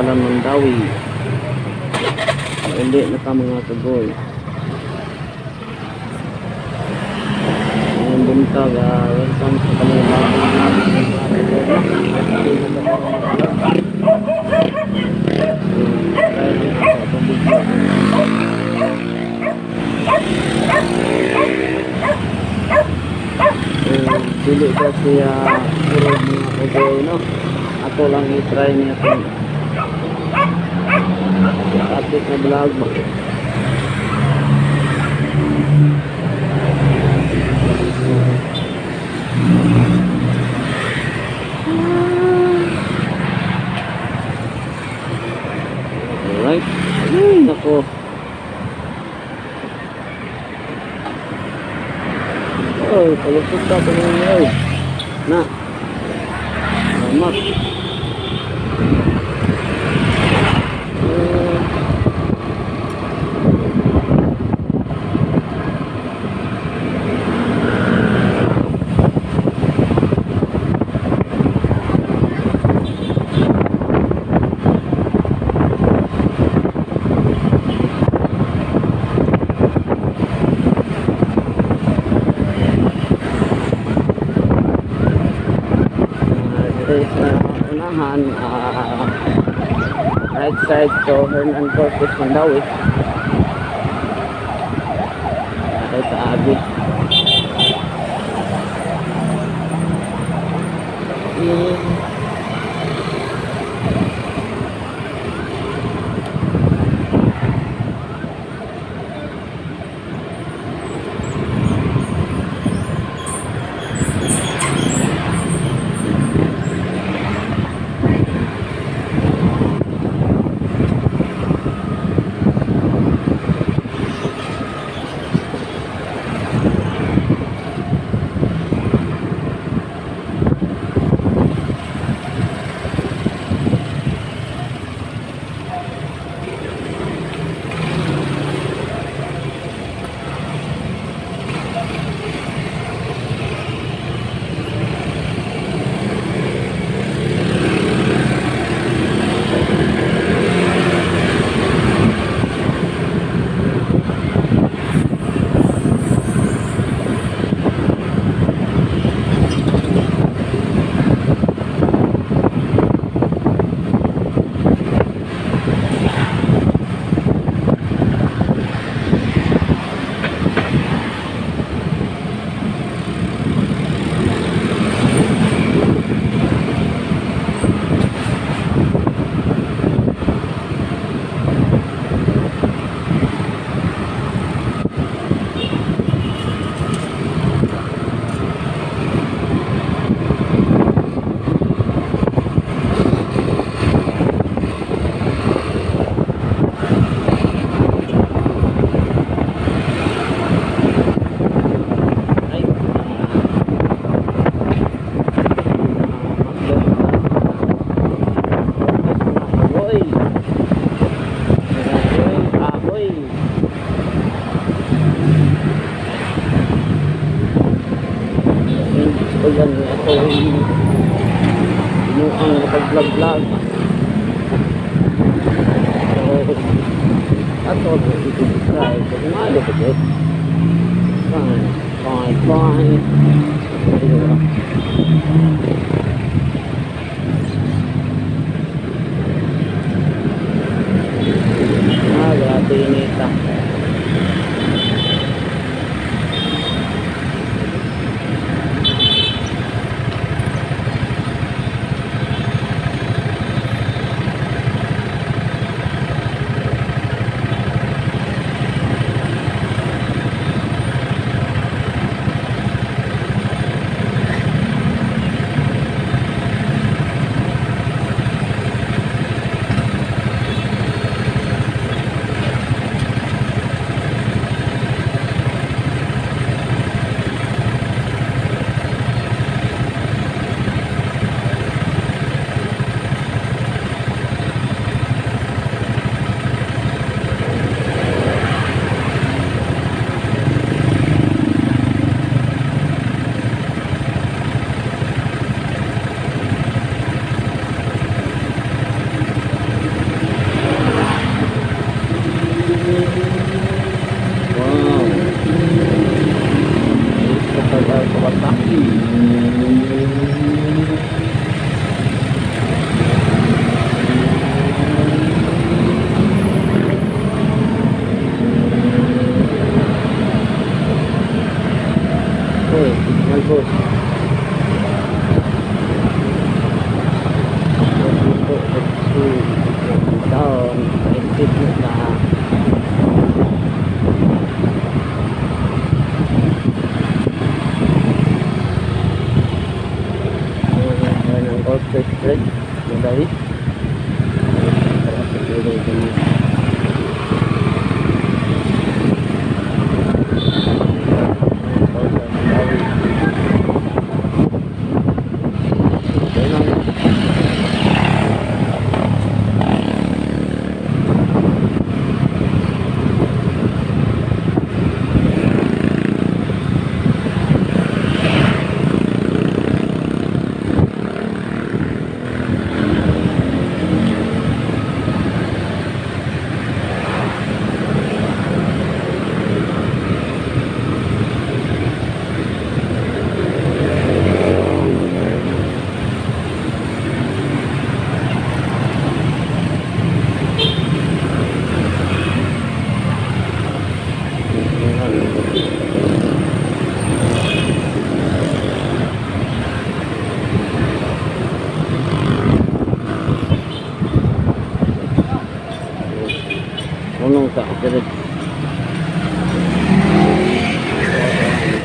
pala Mandawi. Hindi na ka mga kagoy. Ngayon buntag, welcome sa kanilang dili ka siya puro mga kagoy, no? Ako lang i-try niya kung atik na vlog mo. Alright. Ay, nako. Oh, palusot ka pa naman. Na. Salamat. Sa unahan, right side to Hernan Corpus Mandawi. Right sa Abi. Yan ako inuang nakag-vlog-vlog. So ato po i-subscribe kung ano ko dito. Bye. Grabe inita. Wow. Kapag Kawasaki. Uy, signal boss. Ito, down, exit mo na. Ng Corporate Street, yung dahil. Para sa tuloy din. Unong sa diretso.